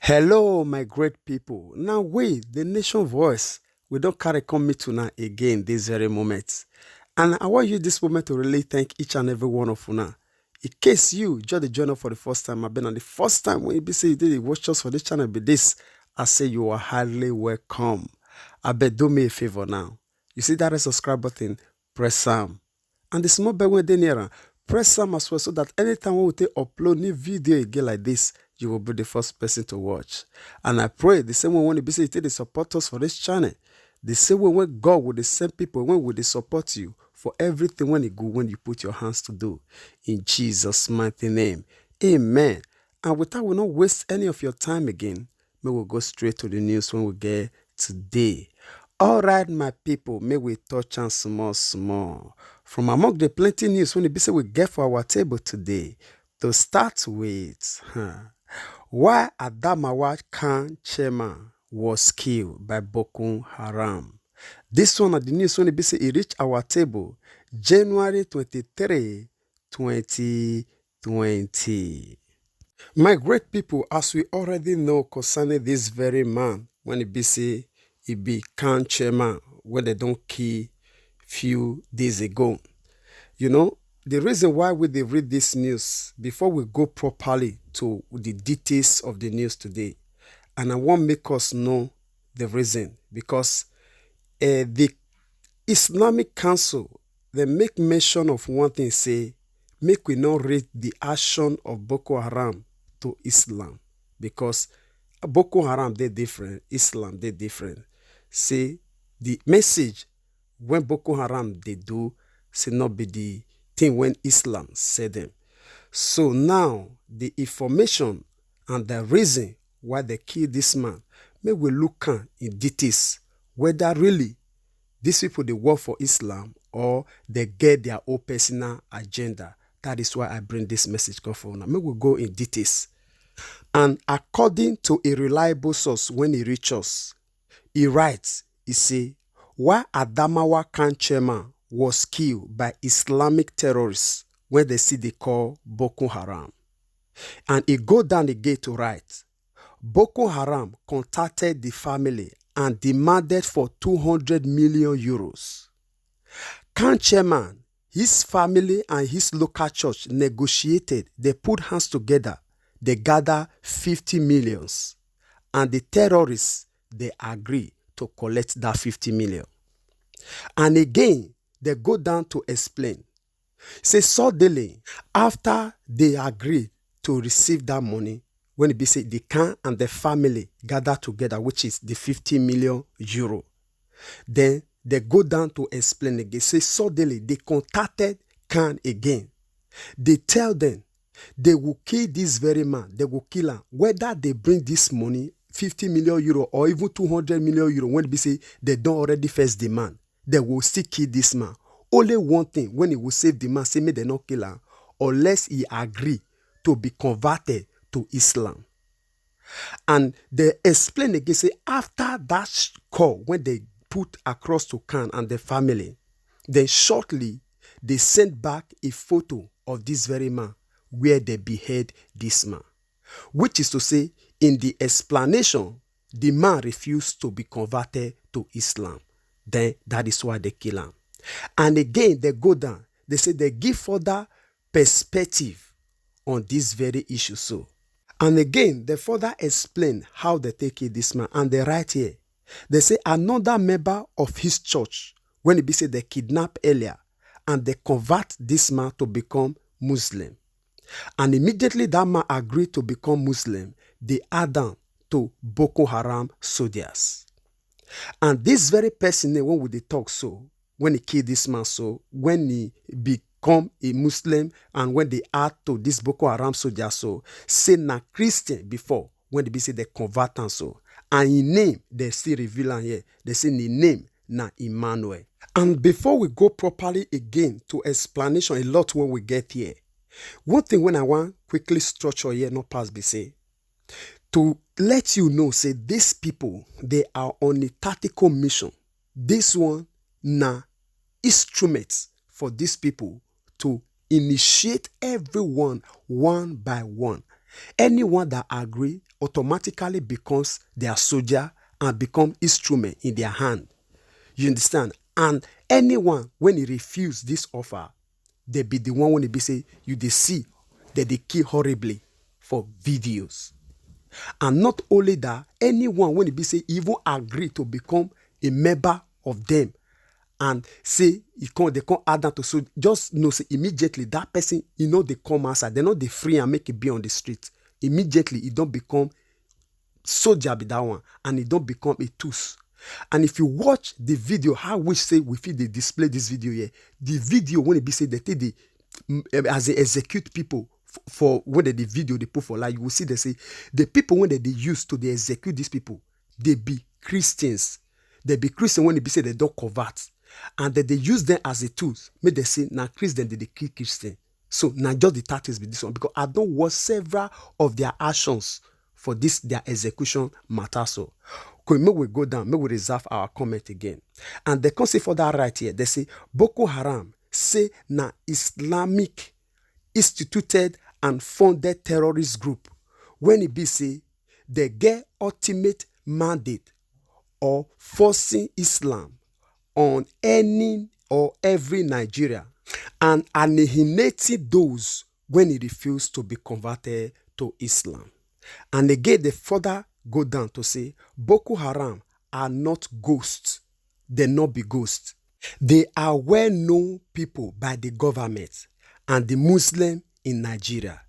Hello, my great people. Now, we, the nation voice, we don't carry come meet una again this very moment. And I want you this moment to really thank each and every one of una. In case you join the journal for the first time, I've been on the first time when you be say you did watch us for this channel, be this, I say you are highly welcome. I bet do me a favor now. You see that red subscribe button, press some. And the small bell when they near, press some as well so that anytime we take upload new video again like this, you will be the first person to watch. And I pray the same way when you be say they support us for this channel, the same way when God will the same people when will they support you for everything when it go when you put your hands to do. In Jesus' mighty name. Amen. And without we not waste any of your time again, we will go straight to the news when we get today. All right, my people, may we touch on small. From among the plenty news when the say we get for our table today, to start with, why Adamawa Khan chairman was killed by Boko Haram. This one of the news when the say it reached our table January 23, 2020. My great people, as we already know concerning this very man, when it be say he be Khan chairman, when they don't kill few days ago. You know, the reason why we they read this news, before we go properly to the details of the news today, and I want make us know the reason, because the Islamic Council, they make mention of one thing, say, make we not rate the action of Boko Haram to Islam, because Boko Haram, they different, Islam, they different. Say, the message when Boko Haram, they do, say not be the thing when Islam said them. So now, the information and the reason why they killed this man, may we look in details, whether really these people, they work for Islam or they get their own personal agenda. That is why I bring this message come for now. May we go in details. And according to a reliable source, when he reaches us, he writes, he say, why Adamawa Khan chairman was killed by Islamic terrorists when they see they call Boko Haram. And he go down again to write, Boko Haram contacted the family and demanded for 200 million euros. Khan chairman, his family and his local church negotiated, they put hands together, they gather 50 millions. And the terrorists, they agree to collect that 50 million. And again, they go down to explain. Say suddenly, after they agree to receive that money, when it be say the Khan and the family gather together, which is the 50 million euro, then they go down to explain again. Say suddenly, they contacted Khan again. They tell them they will kill this very man. They will kill him. Whether they bring this money, 50 million euro or even 200 million euro, when they say they don't already face the man, they will still kill this man. Only one thing, when he will save the man, say may they not kill him, unless he agree to be converted to Islam. And they explain again, say after that call, when they put across to Khan and the family, then shortly they sent back a photo of this very man where they behead this man. Which is to say, in the explanation, the man refused to be converted to Islam. Then that is why they kill him. And again, they go down. They say they give further perspective on this very issue. So, and again, they further explain how they take it this man. And they write here, they say another member of his church, when it be said they kidnap earlier, and they convert this man to become Muslim. And immediately that man agreed to become Muslim, they add on to Boko Haram soldiers. And this very person, when we talk so, when he killed this man, so when he become a Muslim and when they add to this Boko Haram soldier, so say na Christian before, when they be say they convert and so. And in name, they still reveal here, they say the name na Emmanuel. And before we go properly again to explanation a lot when we get here, one thing when I want quickly structure here, not pass be say, to let you know, say these people, they are on a tactical mission. This one na instruments for these people to initiate everyone one by one. Anyone that agree automatically becomes their soldier and become instrument in their hand. You understand? And anyone, when he refuse this offer, they be the one when they be say, you they see that they kill horribly for videos. And not only that, anyone when they be say even agree to become a member of them and say they can't add that to, so just know say immediately that person, they come outside, they're not the free and make it be on the street. Immediately it don't become soldier be that one, and it don't become a tools. And if you watch the video, how we say we feel they display this video here, the video when it be say that they as they execute people for when the video they put for life, you will see they say the people when they use to they execute these people, they be Christians. They be Christian when they be say they don't convert, and that they use them as a tools. Make they say now Christian they kill Christian. So now just the tactics be this one, because I don't watch several of their actions for this their execution matter. So may we go down, may we reserve our comment again. And they can say for that right here, they say Boko Haram say na Islamic instituted and funded terrorist group when it be say they get ultimate mandate or forcing Islam on any or every Nigeria and annihilating those when he refused to be converted to Islam. And again, they further go down to say Boko Haram are not ghosts. They not be ghosts. They are well-known people by the government and the Muslim in Nigeria.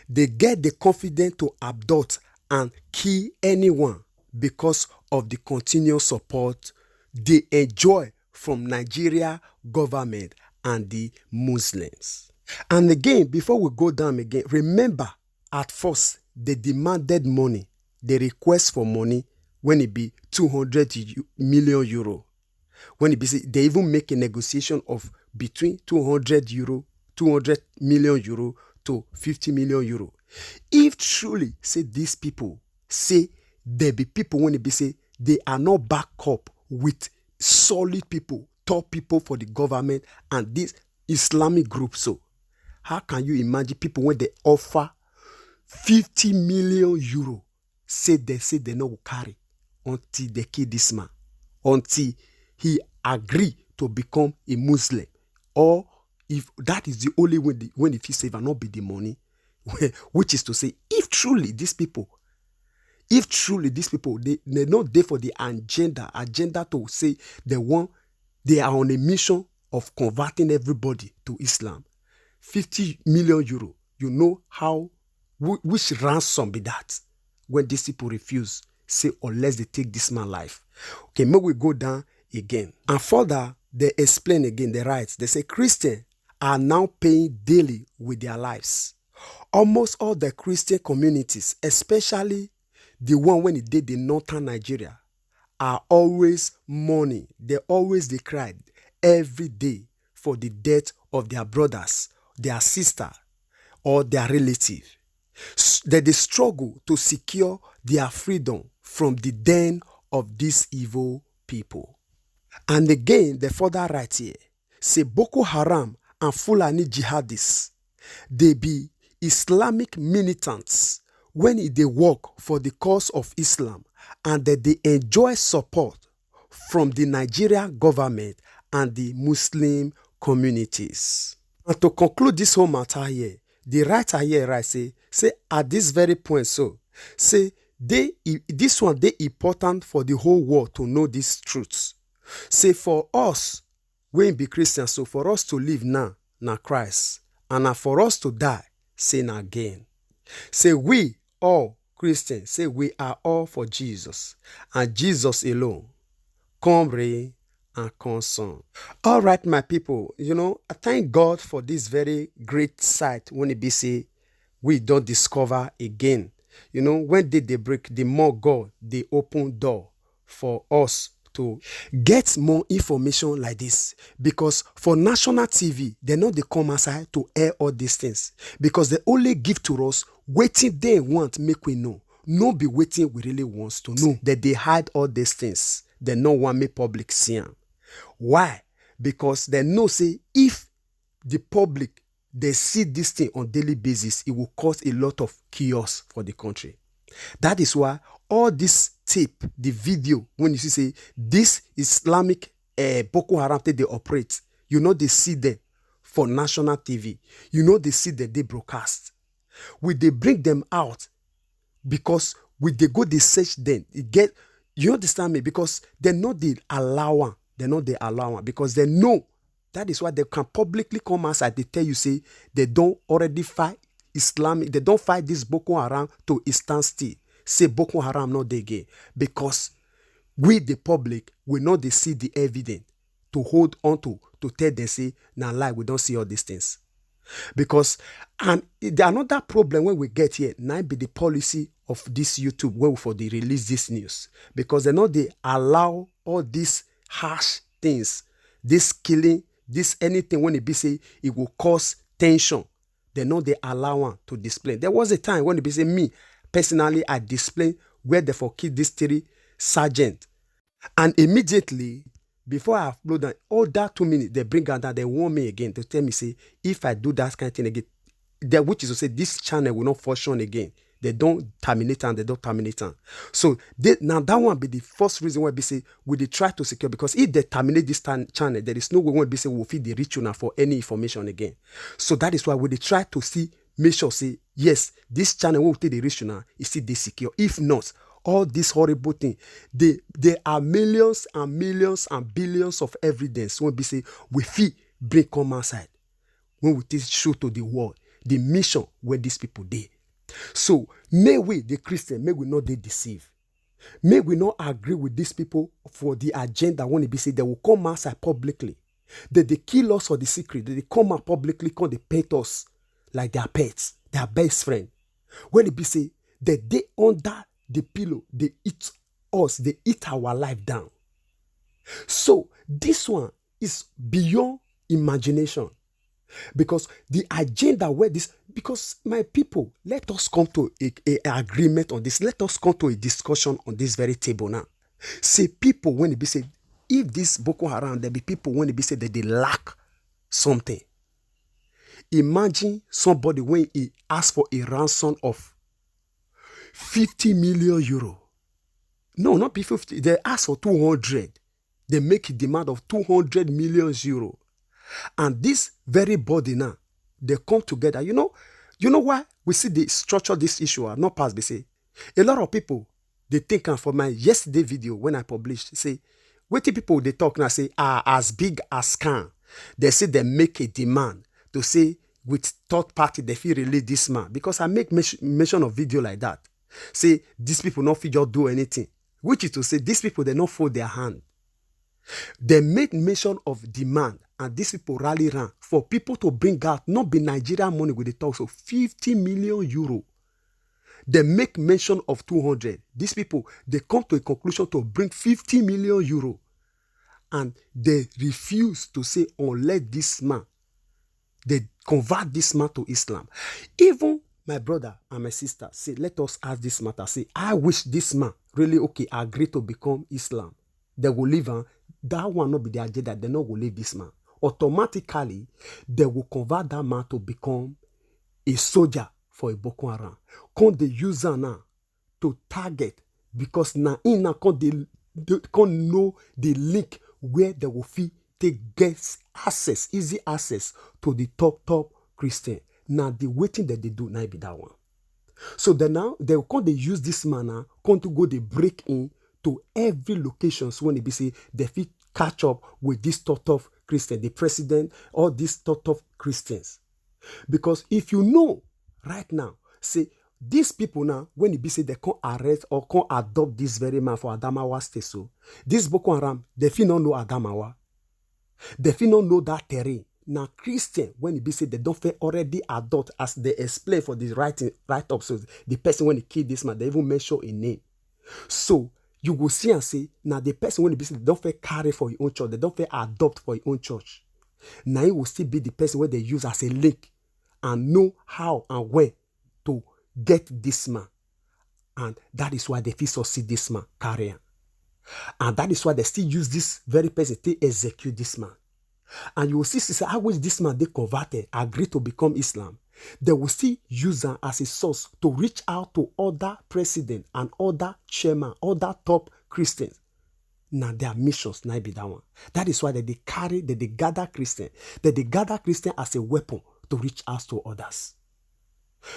They get the confidence to abduct and kill anyone because of the continuous support they enjoy from Nigeria government and the Muslims. And again, before we go down again, remember at first they demanded money. They request for money when it be 200 million euro. When it be, they even make a negotiation of between 200 million euro to 50 million euro. If truly say these people say there be people when it be say they are not back up with solid people, top people for the government and this Islamic group, so how can you imagine people when they offer 50 million euro say they no will carry until they kill this man, until he agree to become a Muslim, or if that is the only way when if he save and not be the money, which is to say, if truly these people they not there for the agenda to say they are on a mission of converting everybody to Islam. 50 million euro, you know how which ransom be that when these people refuse, say unless they take this man's life. Okay, may we go down again. And further, they explain again the rights. They say Christians are now paying daily with their lives. Almost all the Christian communities, especially the one when it did the northern Nigeria, are always mourning. They cried every day for the death of their brothers, their sister, or their relative. That they struggle to secure their freedom from the den of these evil people. And again, the further right here, say Boko Haram and Fulani jihadists, they be Islamic militants when they work for the cause of Islam, and that they enjoy support from the Nigeria government and the Muslim communities. And to conclude this whole matter here, the writer here say at this very point, so say this one they important for the whole world to know these truths. Say for us, we be Christians, so for us to live now Christ, and for us to die, say na again. Say we all Christians, say we are all for Jesus and Jesus alone. Come rain and come sun. All right, my people, I thank God for this very great sight when it be say we don't discover again. When did they break, the more God, they open door for us to get more information like this. Because for national TV, they know they come outside to air all these things. Because they only give to us waiting they want make we know. No be waiting we really wants to know. That they hide all these things. They no want make public see them. Why? Because they know say if the public they see this thing on daily basis, it will cause a lot of chaos for the country. That is why all this tape, the video, when you see say this Islamic Boko Haram they operate, they see them for national TV. They see that they broadcast. They bring them out because they go they search them. You understand me? Because they know they allow because they know. That is why they can publicly come outside. They tell you, say, they don't already fight Islamic. They don't fight this Boko Haram to a standstill. Say Boko Haram not there again. Because we, the public, we know they see the evidence to hold on to tell them, say, now lie, we don't see all these things. Because, and another problem when we get here, now be the policy of this YouTube, where for they release this news. Because they know they allow all these harsh things, this killing, this anything when it be say it will cause tension. They know they allow one to display. There was a time when it be say me, personally, I display where they for kill this 3 sergeant. And immediately, before I upload that, all that 2 minutes, they bring out that they warn me again to tell me, say, if I do that kind of thing again, which is to say this channel will not function again. They don't terminate and they don't terminate them. So now that one be the first reason why we say we they try to secure, because if they terminate this channel, there is no way when we say we'll feed the rich now for any information again. So that is why we they try to see, make sure say yes, this channel will take the rich now is still they secure. If not, all this horrible thing, there are millions and millions and billions of evidence when we say we feel bring come outside when we take show to the world the mission where these people did. So, may we, the Christian, may we not they deceive. May we not agree with these people for the agenda when it be said they will come outside publicly. That they kill us for the secret. That they come out publicly, come they pet us like their pets, their best friend. When it be said that they under the pillow, they eat us, they eat our life down. So, this one is beyond imagination. Because the agenda where this, because my people, let us come to a agreement on this. Let us come to a discussion on this very table now. Say people when it be said, if this Boko Haram, there be people when it be said that they lack something. Imagine somebody when he asks for a ransom of 50 million euro. No, not be 50. They ask for 200. They make a demand of 200 million euro. And this very body now, they come together. You know why we see the structure of this issue are not past. They say a lot of people they think, and for my yesterday video when I published, say what people they talk now say are as big as can. They say they make a demand to say with third party they feel release this man, because I make mention of video like that. Say these people not feel just do anything, which is to say these people they not fold their hand. They made mention of demand, and these people rally around for people to bring out, not be Nigerian money with the talk, so 50 million euro. They make mention of 200. These people, they come to a conclusion to bring 50 million euro. And they refuse to say, unless this man, they convert this man to Islam. Even my brother and my sister say, let us ask this matter. Say, I wish this man really, agree to become Islam. They will leave her. That one not be the agenda. They not will leave this man. Automatically, they will convert that man to become a soldier for a Boko Haram. Can they use her now to target? Because now in now they can know the link where they will get access, easy access to the top Christian. Now the waiting that they do now be that one. So then now they use this man now, come to go they break in to every locations when they be say they fit catch up with this tough Christian, the president, all these tough Christians. Because if you know right now, say these people now, when it be say they can't arrest or can't adopt this very man for Adamawa state, so this Boko Haram, they feel not know Adamawa. They feel not know that terrain. Now Christian, when it be say they don't feel already adopt, as they explain for this right up, so the person when he killed this man, they even mention a name. So you will see and say, now the person when they don't feel carry for your own church, they don't feel adopt for your own church. Now it will still be the person where they use as a link and know how and where to get this man. And that is why they feel succeed this man carrying. And that is why they still use this very person to execute this man. And you will see how which this man they converted, agree to become Islam. They will still use them as a source to reach out to other presidents and other chairmen, other top Christians. Now their missions now be that one. That is why they gather Christian. They gather Christian as a weapon to reach out to others.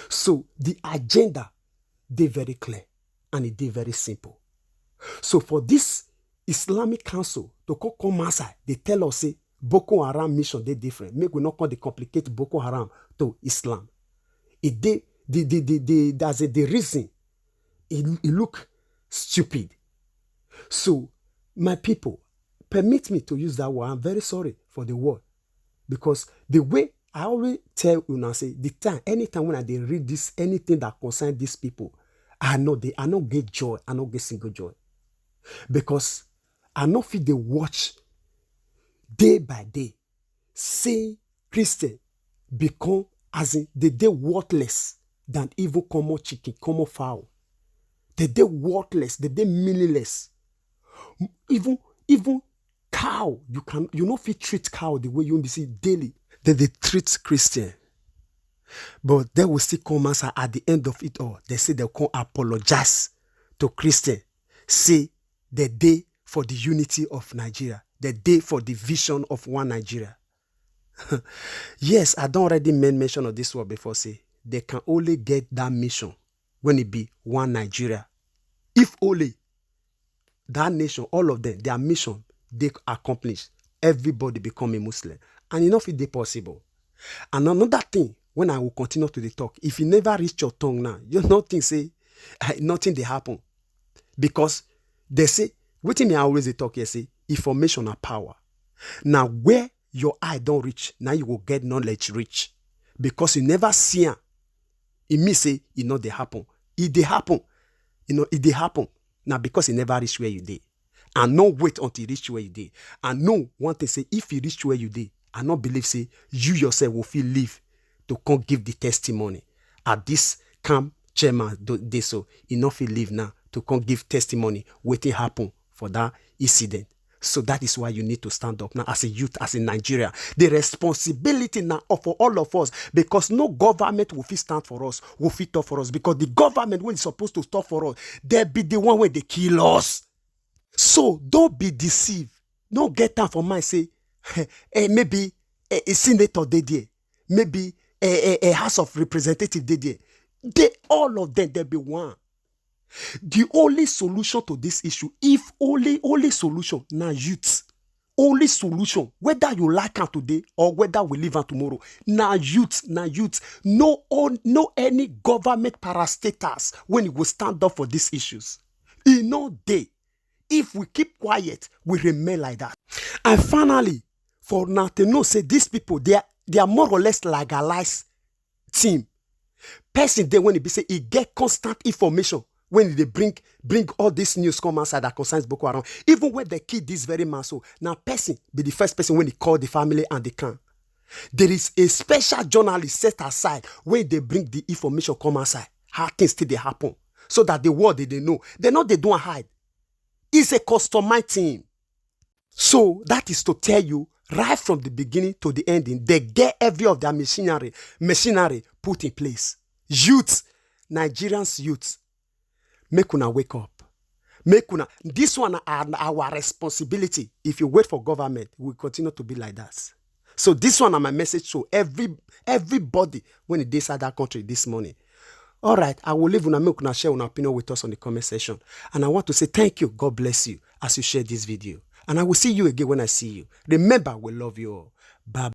So the agenda, they very clear and it is very simple. So for this Islamic Council to come outside, they tell us say Boko Haram mission they different. Make we not call the complicate Boko Haram to Islam. It there's the reason it look stupid. So my people, permit me to use that word. I'm very sorry for the word. Because the way I always tell you now, say, anytime when I read this, anything that concerns these people, I know get joy, I know get single joy. Because I know feel they watch day by day, say Christian become as in they worthless than even common chicken, common fowl. They worthless, they meaningless. Even cow, you not fit treat cow the way you see daily. They treat Christian. But they will still come answer at the end of it all. They say they'll come apologize to Christian. Say the day for the unity of Nigeria. The day for the vision of one Nigeria. Yes, I don't already made mention of this word before. Say they can only get that mission when it be one Nigeria. If only that nation, all of them, their mission, they accomplish. Everybody become a Muslim. And enough it is possible. And another thing, when I will continue to the talk, if you never reach your tongue now, you nothing say, nothing they happen. Because they say, what me I always talk here, say, information are power. Now, where your eye don't reach, now you will get knowledge reach. Because you never see it. It means say, they happen. It they happen. It they happen. Now, because it never reach where you did. And no wait until you reach where you did. And no one thing say, if you reach where you did, I not believe say, you yourself will feel live to come give the testimony. At this camp chairman they so, enough feel live now to come give testimony waiting happen for that incident. So that is why you need to stand up now as a youth, as in Nigeria. The responsibility now for all of us, because no government will fit stand for us, will fit talk for us, because the government when it's supposed to stop for us, they be the one where they kill us. So don't be deceived. Don't get time for mind say, maybe a senator they there, maybe a House of Representatives they there. All of them, they be one. The only solution to this issue, if only solution, now youth. Only solution, whether you like it today or whether we live on tomorrow. Now youth. No any government parastatals when it will stand up for these issues. In no day, if we keep quiet, we remain like that. And finally, for now to know, say these people, they are more or less legalized team. Person there when it be say he get constant information. When they bring all this news come outside that concerns Boko Haram, even when they kill this very man, so now person be the first person when they call the family and they can. There is a special journalist set aside when they bring the information come outside, how things still they happen, so that the world they know. They don't hide. It's a customized team. So that is to tell you right from the beginning to the ending, they get every of their machinery put in place. Youth, Nigerians youth. Make una wake up. This one are our responsibility. If you wait for government, we continue to be like that. So this one are my message to everybody when they decide that country this morning. All right, I will leave una make una share una opinion with us on the comment section. And I want to say thank you. God bless you as you share this video. And I will see you again when I see you. Remember, we love you all. Bye.